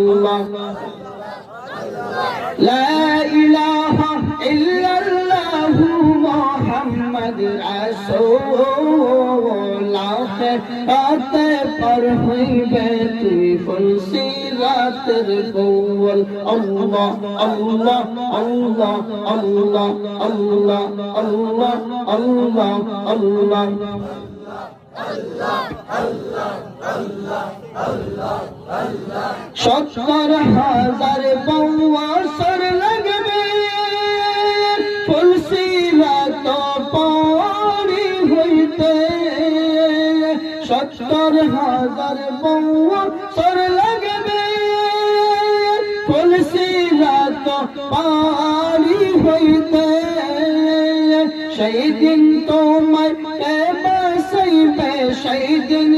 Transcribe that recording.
الله لا إله إلا الله محمد رسول آخرات پر ہوئے তুই ফুলসিরাতের গোল আল্লাহ আল্লাহ আল্লাহ আল্লাহ আল্লাহ আল্লাহ আল্লাহ আল্লাহ সত্তর হাজার বছর লাগবে ফুলসিরাত পারি হইতে ৭০,০০০ বছর লাগবে ফুলসিরাত পারি হইতে সেই দিন তোমায় বাসাইবে সেই দিন